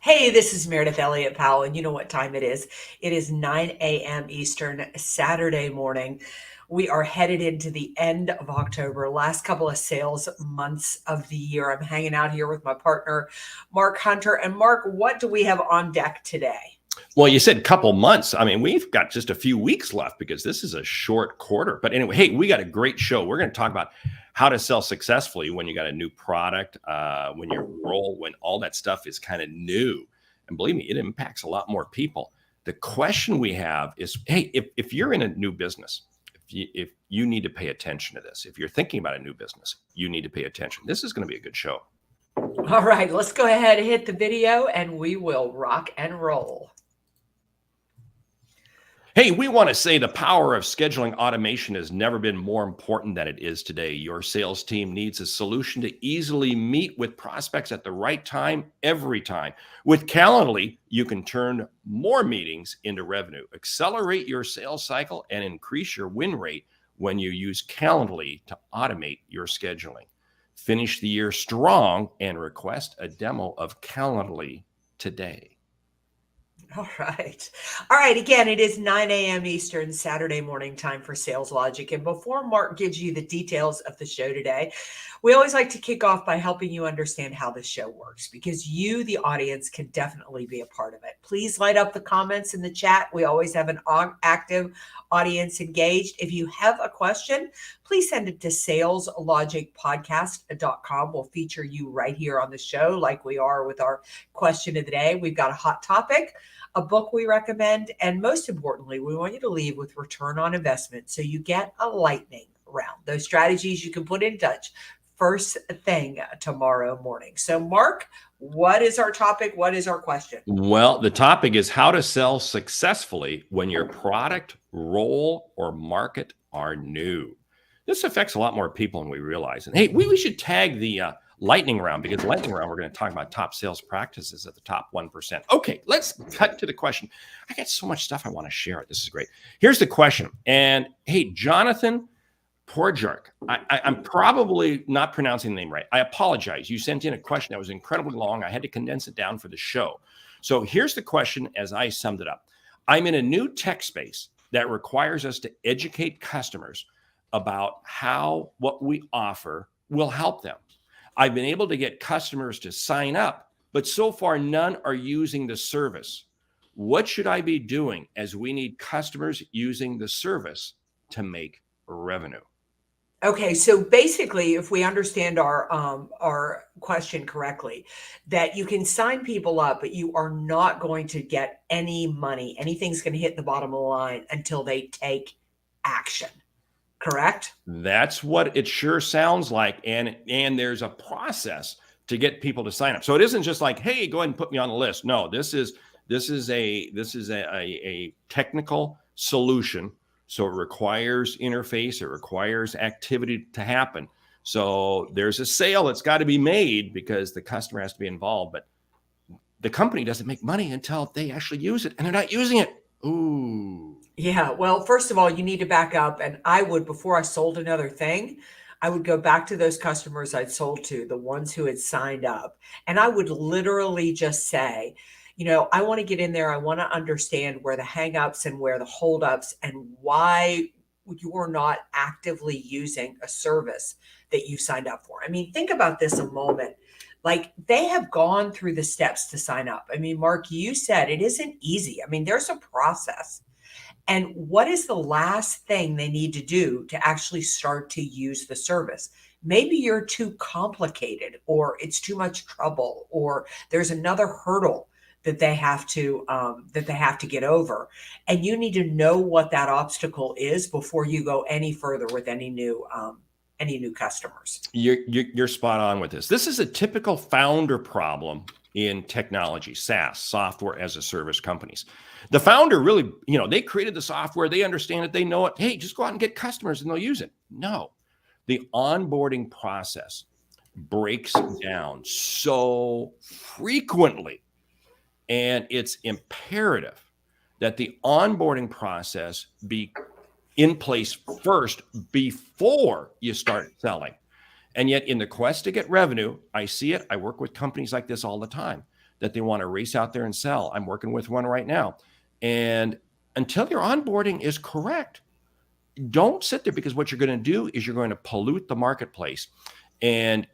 Hey, this is Meredith Elliott Powell, and you know what time it is. It is 9 a.m. Eastern, Saturday morning. We are headed into the end of October, last couple of sales months of the year. I'm hanging out here with my partner, Mark Hunter. And Mark, what do we have on deck today? Well, you said couple months. I mean, we've got just a few weeks left because this is a short quarter. But anyway, hey, we got a great show. We're going to talk about how to sell successfully when you got a new product, when your role, when all that stuff is kind of new. And believe me, it impacts a lot more people. The question we have is, hey, if you're in a new business, if you need to pay attention to this, if you're thinking about a new business, you need to pay attention. This is going to be a good show. All right, let's go ahead and hit the video and we will rock and roll. Hey, we want to say the power of scheduling automation has never been more important than it is today. Your sales team needs a solution to easily meet with prospects at the right time, every time. With Calendly, you can turn more meetings into revenue, accelerate your sales cycle, and increase your win rate when you use Calendly to automate your scheduling. Finish the year strong and request a demo of Calendly today. All right. All right. Again, it is 9 a.m. Eastern, Saturday morning time for Sales Logic. And before Mark gives you the details of the show today, we always like to kick off by helping you understand how the show works because you, the audience, can definitely be a part of it. Please light up the comments in the chat. We always have an active audience engaged. If you have a question, please send it to saleslogicpodcast.com. We'll feature you right here on the show like we are with our question of the day. We've got a hot topic, a book we recommend, and most importantly, we want you to leave with return on investment so you get a lightning round. Those strategies you can put in touch first thing tomorrow morning. So, Mark, what is our topic? What is our question? Well, the topic is how to sell successfully when your product, role, or market are new. This affects a lot more people than we realize. And hey, we should tag the lightning round because lightning round, we're going to talk about top sales practices at the top 1%. Okay, let's cut to the question. I got so much stuff I want to share. This is great. Here's the question. And hey, Jonathan Porjark, I'm probably not pronouncing the name right. I apologize. You sent in a question that was incredibly long. I had to condense it down for the show. So here's the question as I summed it up. I'm in a new tech space that requires us to educate customers about how what we offer will help them. I've been able to get customers to sign up, but so far none are using the service. What should I be doing as we need customers using the service to make revenue? Okay, so basically, if we understand our question correctly, that you can sign people up, but you are not going to get any money. Anything's going to hit the bottom of the line until they take action. Correct? That's what it sure sounds like. And there's a process to get people to sign up. So it isn't just like, hey, go ahead and put me on the list. No, this is a technical solution. So it requires interface, it requires activity to happen. So there's a sale that's got to be made because the customer has to be involved. But the company doesn't make money until they actually use it, and they're not using it. Ooh. Yeah. Well, first of all, you need to back up. And I would, before I sold another thing, I would go back to those customers I'd sold to, the ones who had signed up. And I would literally just say, I want to get in there. I want to understand where the hangups and where the holdups and why you're not actively using a service that you signed up for. I mean, think about this a moment. Like they have gone through the steps to sign up. I mean, Mark, you said it isn't easy. I mean, there's a process. And what is the last thing they need to do to actually start to use the service? Maybe you're too complicated or it's too much trouble or there's another hurdle that they have to get over. And you need to know what that obstacle is before you go any further with any new customers. You're spot on with this. This is a typical founder problem in technology, SaaS, software as a service companies. The founder really, they created the software, they understand it, they know it. Hey, just go out and get customers and they'll use it. No, the onboarding process breaks down so frequently. And it's imperative that the onboarding process be in place first before you start selling. And yet in the quest to get revenue, I see it. I work with companies like this all the time. that they want to race out there and sell. I'm working with one right now. And until your onboarding is correct, don't sit there, because what you're going to do is you're going to pollute the marketplace. And,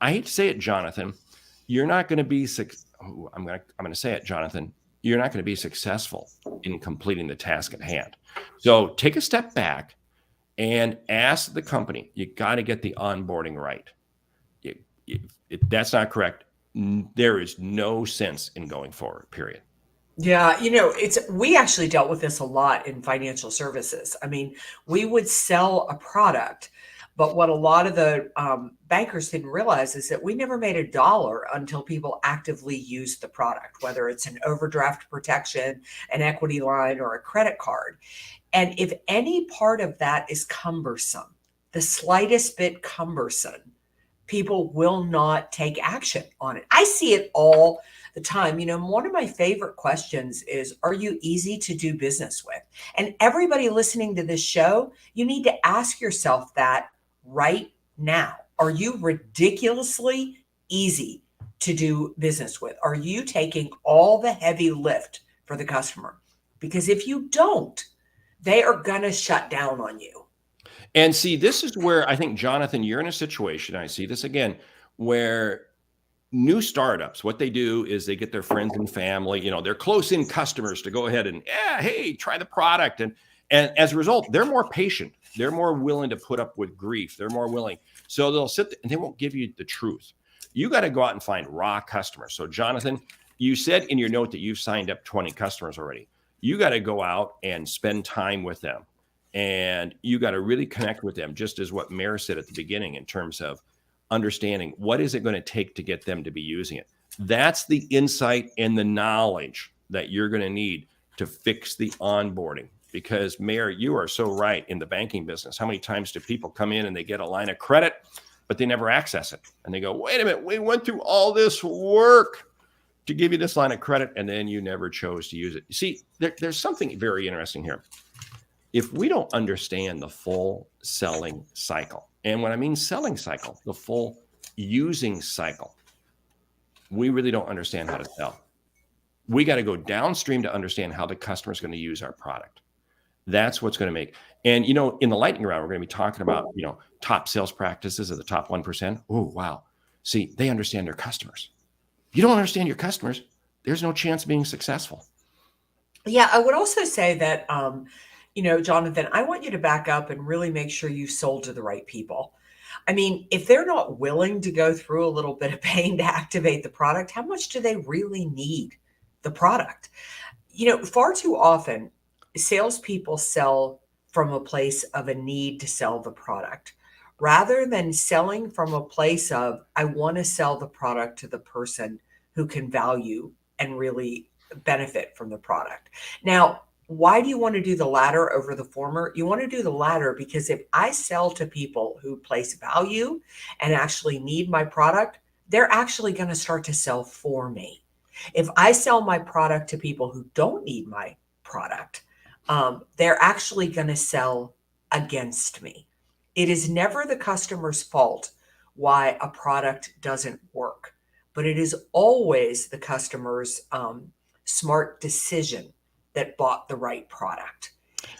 I hate to say it, Jonathan, you're not going to be, I'm going to say it, Jonathan, you're not going to be successful in completing the task at hand. So take a step back and ask the company, you got to get the onboarding right. If that's not correct, there is no sense in going forward, period. Yeah, we actually dealt with this a lot in financial services. I mean, we would sell a product, but what a lot of the bankers didn't realize is that we never made $1 until people actively used the product, whether it's an overdraft protection, an equity line, or a credit card. And if any part of that is cumbersome, the slightest bit cumbersome, people will not take action on it. I see it all the time. One of my favorite questions is, are you easy to do business with? And everybody listening to this show, you need to ask yourself that right now. Are you ridiculously easy to do business with? Are you taking all the heavy lift for the customer? Because if you don't, they are going to shut down on you. And see, this is where I think, Jonathan, you're in a situation, I see this again, where new startups, what they do is they get their friends and family, their close-in customers to go ahead and, hey, try the product. And as a result, they're more patient. They're more willing to put up with grief. They're more willing. So they'll sit there and they won't give you the truth. You got to go out and find raw customers. So, Jonathan, you said in your note that you've signed up 20 customers already. You got to go out and spend time with them. And you got to really connect with them, just as what Mary said at the beginning, in terms of understanding what is it going to take to get them to be using it. That's the insight and the knowledge that you're going to need to fix the onboarding. Because, Mary, you are so right in the banking business. How many times do people come in and they get a line of credit, but they never access it? And they go, wait a minute, we went through all this work to give you this line of credit, and then you never chose to use it. You see, there's something very interesting here. If we don't understand the full selling cycle, and when I mean selling cycle, the full using cycle, we really don't understand how to sell. We got to go downstream to understand how the customer is going to use our product. That's what's going to make. And, in the lightning round, we're going to be talking about, top sales practices of the top 1%. Oh, wow. See, they understand their customers. If you don't understand your customers, there's no chance of being successful. Yeah, I would also say that, Jonathan, I want you to back up and really make sure you sold to the right people. I mean, if they're not willing to go through a little bit of pain to activate the product, how much do they really need the product? Far too often, salespeople sell from a place of a need to sell the product, rather than selling from a place of, I want to sell the product to the person who can value and really benefit from the product. Now, why do you want to do the latter over the former? You want to do the latter because if I sell to people who place value and actually need my product, they're actually going to start to sell for me. If I sell my product to people who don't need my product, they're actually going to sell against me. It is never the customer's fault why a product doesn't work, but it is always the customer's smart decision that bought the right product.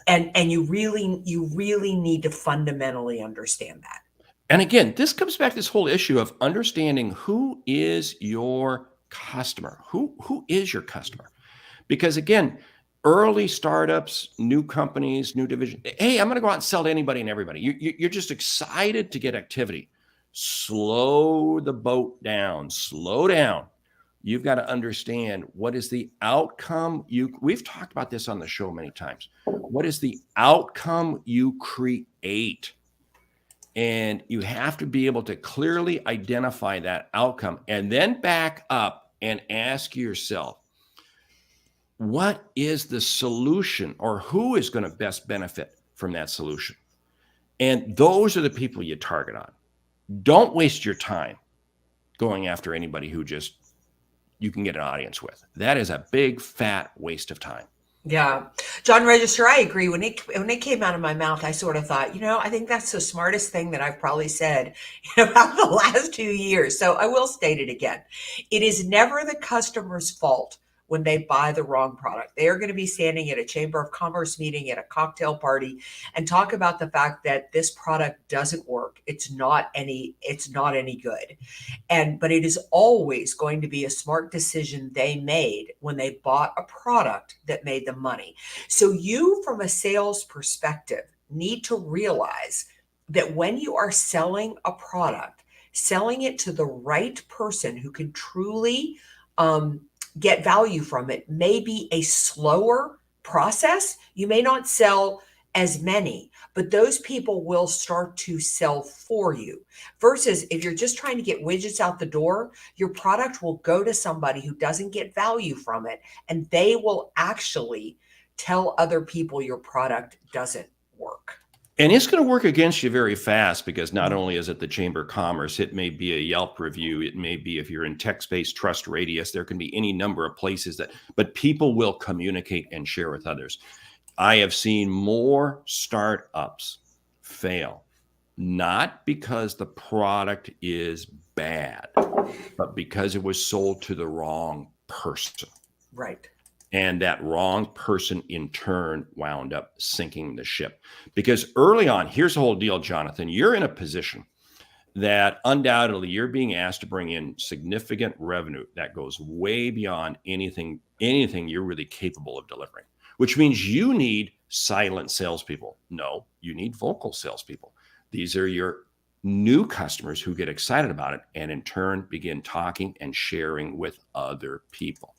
And you really need to fundamentally understand that. And again, this comes back to this whole issue of understanding who is your customer. Who is your customer? Because again, early startups, new companies, new division. Hey, I'm going to go out and sell to anybody and everybody. You're just excited to get activity. Slow the boat down. Slow down. You've got to understand what is the outcome. We've talked about this on the show many times. What is the outcome you create? And you have to be able to clearly identify that outcome and then back up and ask yourself, what is the solution, or who is going to best benefit from that solution? And those are the people you target on. Don't waste your time going after anybody who just you can get an audience with. That is a big, fat waste of time. Yeah. John Register, I agree. When it came out of my mouth, I sort of thought, I think that's the smartest thing that I've probably said in about the last 2 years. So I will state it again. It is never the customer's fault when they buy the wrong product. They are going to be standing at a Chamber of Commerce meeting, at a cocktail party, and talk about the fact that this product doesn't work. It's not any good. But it is always going to be a smart decision they made when they bought a product that made them money. So you, from a sales perspective, need to realize that when you are selling a product, selling it to the right person who can truly um, get value from it may be a slower process. You may not sell as many, but those people will start to sell for you. Versus if you're just trying to get widgets out the door, your product will go to somebody who doesn't get value from it, and they will actually tell other people your product doesn't work. And it's going to work against you very fast because not Mm. only is it the Chamber of Commerce, it may be a Yelp review. It may be if you're in text-based trust radius, there can be any number of places but people will communicate and share with others. I have seen more startups fail, not because the product is bad, but because it was sold to the wrong person. Right. And that wrong person in turn wound up sinking the ship. Because early on, here's the whole deal, Jonathan. You're in a position that undoubtedly you're being asked to bring in significant revenue that goes way beyond anything you're really capable of delivering, which means you need silent salespeople. No, you need vocal salespeople. These are your new customers who get excited about it and in turn begin talking and sharing with other people.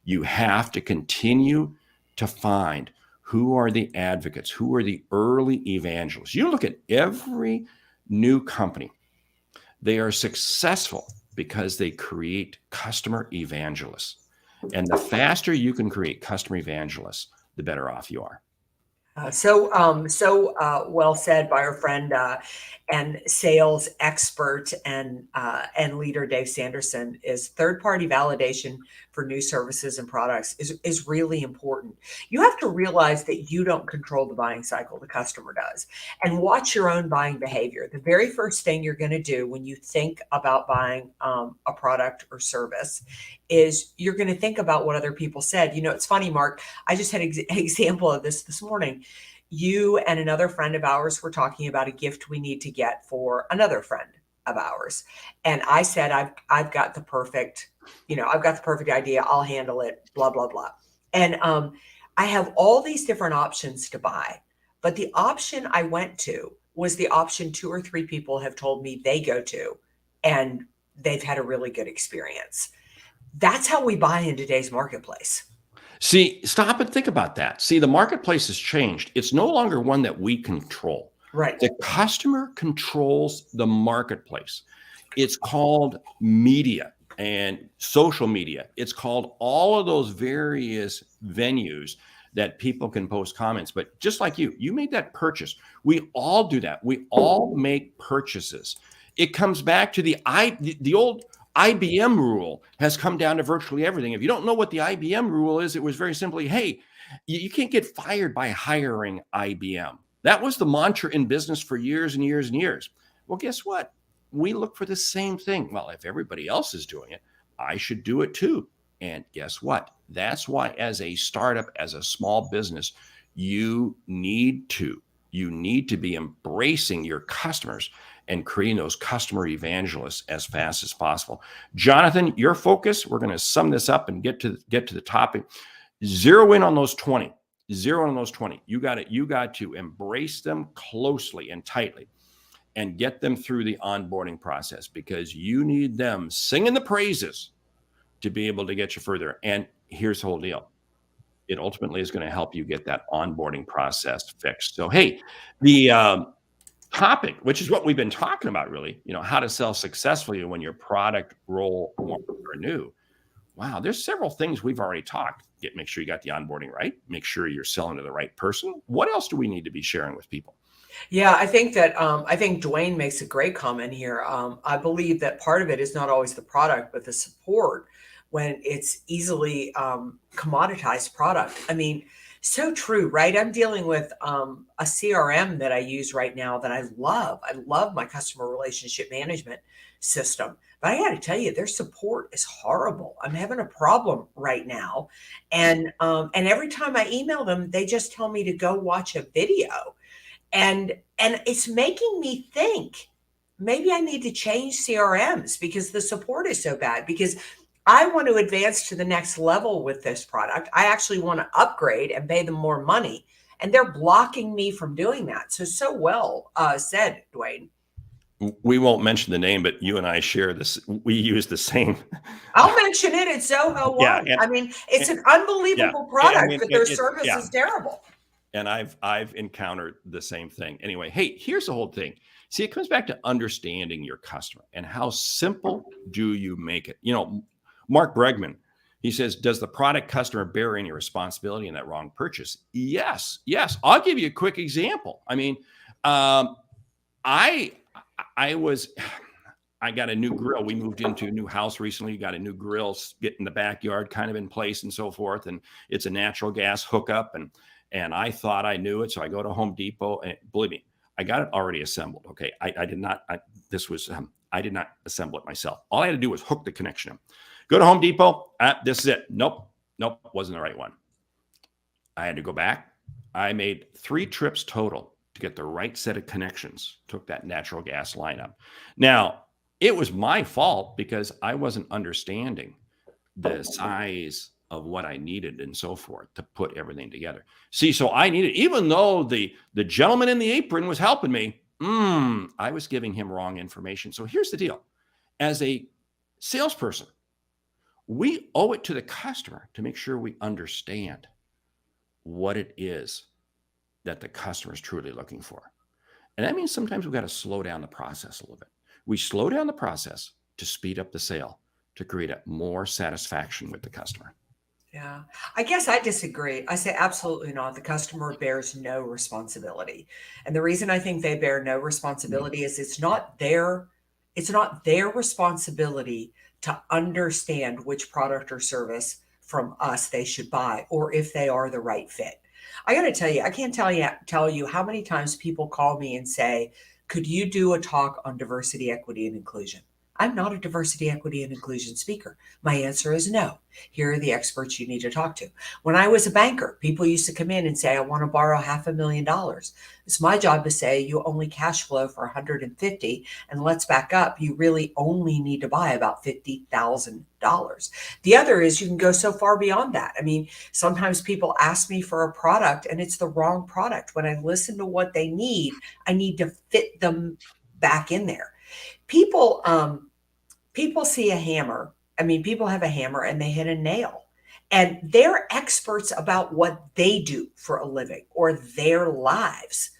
You have to continue to find who are the advocates, who are the early evangelists. You look at every new company, they are successful because they create customer evangelists. And the faster you can create customer evangelists, the better off you are. So well said by our friend and sales expert and leader Dave Sanderson. Is third party validation for new services and products is really important. You have to realize that you don't control the buying cycle; the customer does, and watch your own buying behavior. The very first thing you're going to do when you think about buying a product or service is you're going to think about what other people said. It's funny, Mark. I just had an example of this morning. You and another friend of ours were talking about a gift we need to get for another friend of ours. And I said, I've got the perfect, I've got the perfect idea. I'll handle it, blah, blah, blah. And I have all these different options to buy. But the option I went to was the option two or three people have told me they go to, and they've had a really good experience. That's how we buy in today's marketplace. See, stop and think about that. See, the marketplace has changed. It's no longer one that we control. Right. The customer controls the marketplace. It's called media and social media. It's called all of those various venues that people can post comments. But just like you made that purchase. We all do that. We all make purchases. It comes back to the old IBM rule has come down to virtually everything. If you don't know what the IBM rule is, it was very simply, hey, you can't get fired by hiring IBM. That was the mantra in business for years and years and years. Well, guess what? We look for the same thing. Well, if everybody else is doing it, I should do it too. And guess what? That's why as a startup, as a small business, you need to be embracing your customers and creating those customer evangelists as fast as possible. Jonathan, your focus, we're going to sum this up and get to the topic. Zero in on those 20. Zero in on those 20. You got to embrace them closely and tightly and get them through the onboarding process because you need them singing the praises to be able to get you further. And here's the whole deal. It ultimately is going to help you get that onboarding process fixed. So, hey, the topic, which is what we've been talking about, really, how to sell successfully when your product, role, or new. Wow, there's several things we've already talked. Make sure you got the onboarding right. Make sure you're selling to the right person. What else do we need to be sharing with people? Yeah, I think Dwayne makes a great comment here. I believe that part of it is not always the product, but the support when it's easily commoditized product. I mean, So true, right? I'm dealing with a CRM that I use right now that I love. I love my customer relationship management system. But I got to tell you, their support is horrible. I'm having a problem right now, and every time I email them, they just tell me to go watch a video, and it's making me think maybe I need to change CRMs because the support is so bad. Because I want to advance to the next level with this product. I actually want to upgrade and pay them more money, and they're blocking me from doing that. So well said, Dwayne. We won't mention the name, but you and I share this. We use the same. I'll mention it. It's Zoho Yeah, One. I mean, it's and an yeah, unbelievable I product, mean, but their it's service yeah. is terrible. And I've encountered the same thing. Anyway, hey, here's the whole thing. See, it comes back to understanding your customer and how simple do you make it. Mark Bregman, he says, does the product customer bear any responsibility in that wrong purchase? Yes. I'll give you a quick example. I mean, I got a new grill. We moved into a new house recently. Got a new grill, get in the backyard, kind of in place and so forth. And it's a natural gas hookup. And I thought I knew it. So I go to Home Depot, and believe me, I got it already assembled. Okay. I did not assemble it myself. All I had to do was hook the connection up. Go to Home Depot. This is it. Nope. Wasn't the right one. I had to go back. I made 3 trips total to get the right set of connections. Took that natural gas line up. Now, it was my fault because I wasn't understanding the size of what I needed and so forth to put everything together. See, so I needed, even though the gentleman in the apron was helping me, I was giving him wrong information. So here's the deal. As a salesperson, we owe it to the customer to make sure we understand what it is that the customer is truly looking for. And that means sometimes we've got to slow down the process a little bit. We slow down the process to speed up the sale, to create a more satisfaction with the customer. Yeah, I guess I disagree. I say absolutely not. The customer bears no responsibility. And the reason I think they bear no responsibility is it's not their responsibility to understand which product or service from us they should buy or if they are the right fit. I got to tell you, I can't tell you how many times people call me and say, "Could you do a talk on diversity, equity, and inclusion?" I'm not a diversity, equity, and inclusion speaker. My answer is no. Here are the experts you need to talk to. When I was a banker, people used to come in and say, "I want to borrow $500,000. It's my job to say you only cash flow for 150, and let's back up. You really only need to buy about $50,000. The other is you can go so far beyond that. I mean, sometimes people ask me for a product and it's the wrong product. When I listen to what they need, I need to fit them back in there. People people see a hammer. I mean, people have a hammer and they hit a nail. And they're experts about what they do for a living or their lives.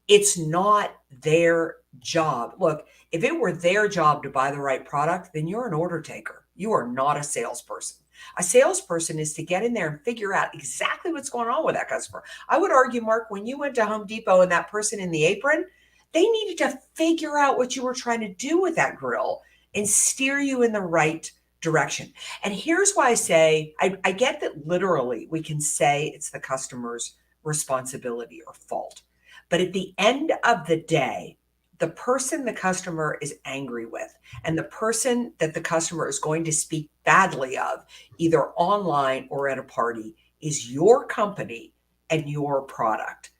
It's not their job. Look, if it were their job to buy the right product, then you're an order taker. You are not a salesperson. A salesperson is to get in there and figure out exactly what's going on with that customer. I would argue, Mark, when you went to Home Depot and that person in the apron, they needed to figure out what you were trying to do with that grill and steer you in the right direction. And here's why I say, I get that literally we can say it's the customer's responsibility or fault. But at the end of the day, the person the customer is angry with and the person that the customer is going to speak badly of, either online or at a party, is your company and your product.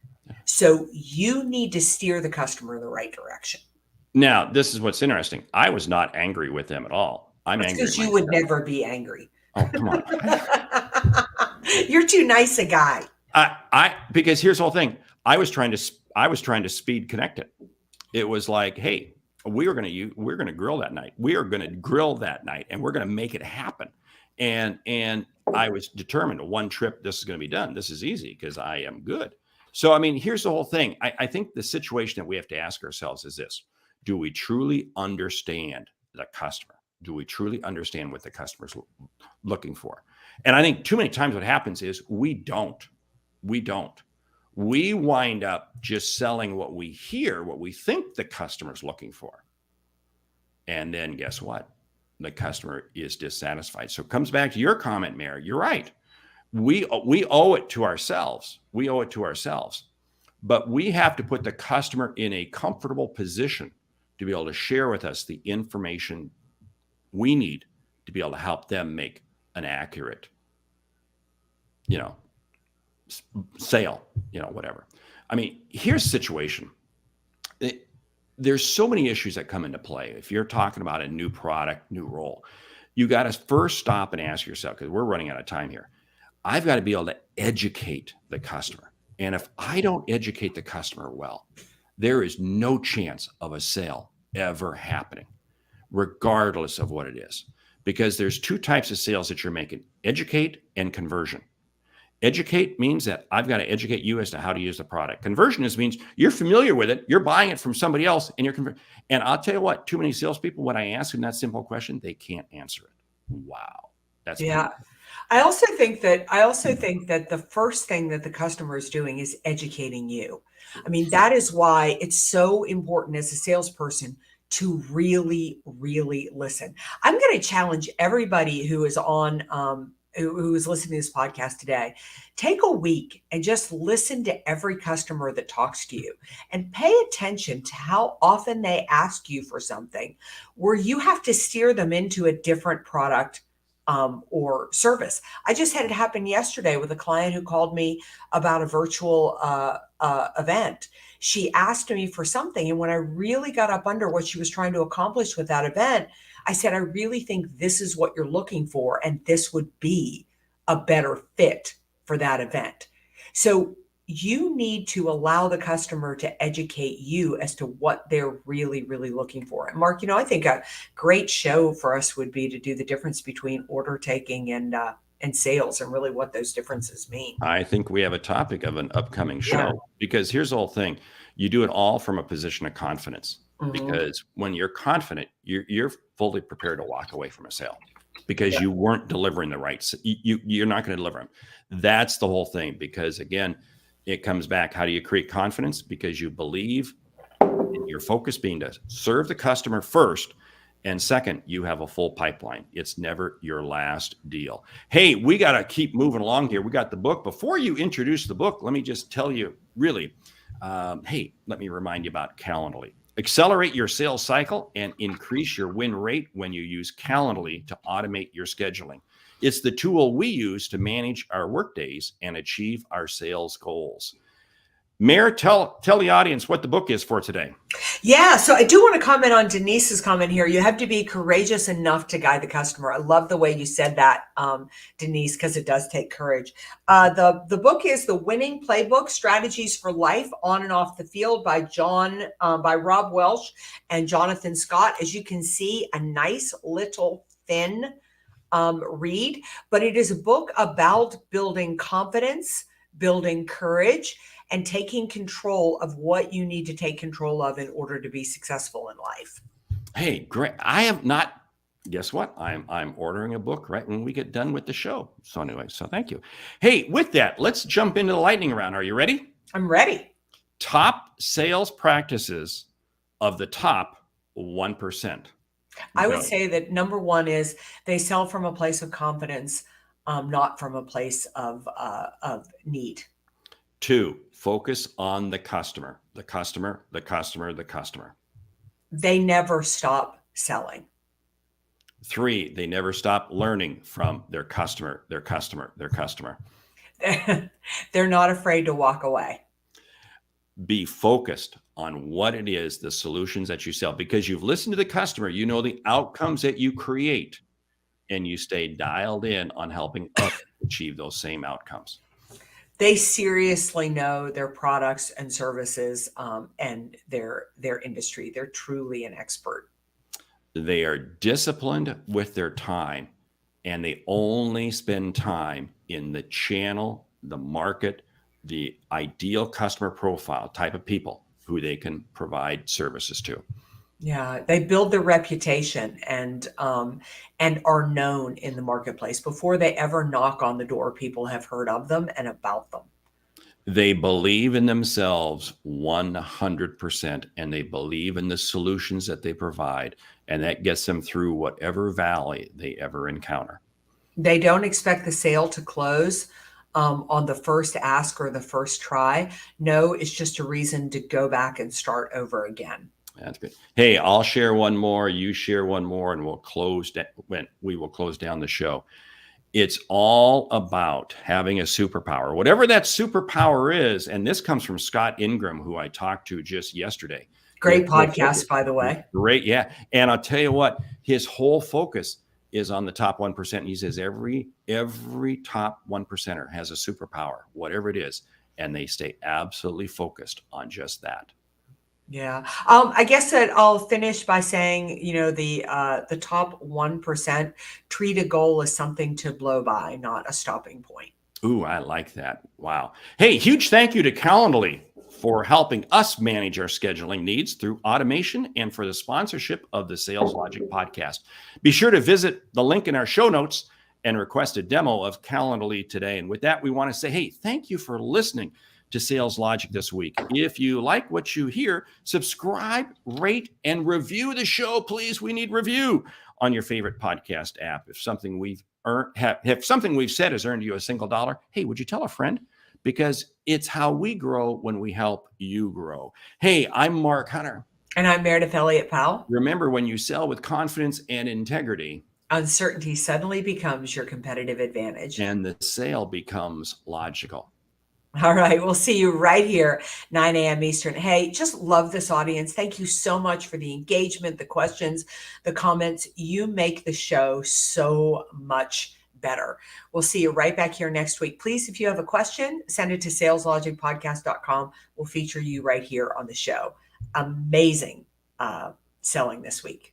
So you need to steer the customer in the right direction. Now, this is what's interesting. I was not angry with them at all. I'm That's angry at because you would myself. never be angry. Oh, come on. You're too nice a guy. Because here's the whole thing. I was trying to speed connect it. It was like, hey, we're going to grill that night. We are going to grill that night and we're going to make it happen. And I was determined, one trip, this is going to be done. This is easy because I am good. So, I mean, here's the whole thing. I think the situation that we have to ask ourselves is this: do we truly understand the customer? Do we truly understand what the customer's looking for? And I think too many times what happens is we don't. We wind up just selling what we hear, what we think the customer's looking for. And then guess what? The customer is dissatisfied. So it comes back to your comment, Mayor. You're right. we owe it to ourselves. We owe it to ourselves. But we have to put the customer in a comfortable position to be able to share with us the information we need to be able to help them make an accurate, sale, whatever. I mean, here's the situation. There's so many issues that come into play. If you're talking about a new product, new role, you got to first stop and ask yourself, because we're running out of time here. I've got to be able to educate the customer. And if I don't educate the customer well, there is no chance of a sale ever happening, regardless of what it is. Because there's two types of sales that you're making: educate and conversion. Educate means that I've got to educate you as to how to use the product. Conversion means you're familiar with it, you're buying it from somebody else, and you're converting. And I'll tell you what, too many salespeople, when I ask them that simple question, they can't answer it. Wow. That's yeah. I also think that the first thing that the customer is doing is educating you. I mean, that is why it's so important as a salesperson to really, really listen. I'm going to challenge everybody who is on, who is listening to this podcast today. Take a week and just listen to every customer that talks to you and pay attention to how often they ask you for something where you have to steer them into a different product or service. I just had it happen yesterday with a client who called me about a virtual event. She asked me for something, and when I really got up under what she was trying to accomplish with that event, I said, I really think this is what you're looking for, and this would be a better fit for that event. So you need to allow the customer to educate you as to what they're really, really looking for. And Mark, I think a great show for us would be to do the difference between order taking and sales, and really what those differences mean. I think we have a topic of an upcoming show, because here's the whole thing. You do it all from a position of confidence, because when you're confident, you're fully prepared to walk away from a sale, because you weren't delivering the rights. You're not going to deliver them. That's the whole thing, because again, it comes back. How do you create confidence? Because you believe in your focus being to serve the customer first. And second, you have a full pipeline. It's never your last deal. Hey, we got to keep moving along here. We got the book. Before you introduce the book, let me just tell you really, hey, let me remind you about Calendly. Accelerate your sales cycle and increase your win rate when you use Calendly to automate your scheduling. It's the tool we use to manage our workdays and achieve our sales goals. Mayor, tell the audience what the book is for today. Yeah, so I do want to comment on Denise's comment here. You have to be courageous enough to guide the customer. I love the way you said that, Denise, because it does take courage. The book is The Winning Playbook: Strategies for Life on and Off the Field by Rob Welch and Jonathan Scott. As you can see, a nice little thin read, but it is a book about building confidence, building courage, and taking control of what you need to take control of in order to be successful in life. Hey, great. I have not, guess what? I'm ordering a book right when we get done with the show. So anyway, so thank you. Hey, with that, let's jump into the lightning round. Are you ready? I'm ready. Top sales practices of the top 1%. I would say that number one is they sell from a place of confidence, not from a place of need. 2, focus on the customer, the customer, the customer, the customer. They never stop selling. 3, they never stop learning from their customer, their customer, their customer. They're not afraid to walk away. Be focused on what it is, the solutions that you sell, because you've listened to the customer, you know the outcomes that you create, and you stay dialed in on helping others achieve those same outcomes. They seriously know their products and services and their industry. They're truly an expert. They are disciplined with their time, and they only spend time in the channel, the market, the ideal customer profile type of people who they can provide services to. Yeah, they build their reputation and are known in the marketplace. Before they ever knock on the door, people have heard of them and about them. They believe in themselves 100%, and they believe in the solutions that they provide, and that gets them through whatever valley they ever encounter. They don't expect the sale to close on the first ask or the first try. No, it's just a reason to go back and start over again. That's good. Hey, I'll share one more. You share one more, and we'll close down the show. It's all about having a superpower, whatever that superpower is. And this comes from Scott Ingram, who I talked to just yesterday. Great podcast, by the way. Great. Yeah. And I'll tell you what, his whole focus is on the top 1%. He says every top 1%er has a superpower, whatever it is. And they stay absolutely focused on just that. Yeah. I guess that I'll finish by saying, the top 1% treat a goal as something to blow by, not a stopping point. Ooh, I like that. Wow. Hey, huge thank you to Calendly for helping us manage our scheduling needs through automation and for the sponsorship of the Sales Logic podcast. Be sure to visit the link in our show notes and request a demo of Calendly today. And with that, we want to say, hey, thank you for listening to Sales Logic this week. If you like what you hear, subscribe, rate, and review the show, please. We need review on your favorite podcast app. If something we've said has earned you $1, hey, would you tell a friend? Because it's how we grow when we help you grow. Hey, I'm Mark Hunter. And I'm Meridith Elliott Powell. Remember, when you sell with confidence and integrity, uncertainty suddenly becomes your competitive advantage. And the sale becomes logical. All right. We'll see you right here, 9 a.m. Eastern. Hey, just love this audience. Thank you so much for the engagement, the questions, the comments. You make the show so much better. We'll see you right back here next week. Please, if you have a question, send it to saleslogicpodcast.com. We'll feature you right here on the show. Amazing selling this week.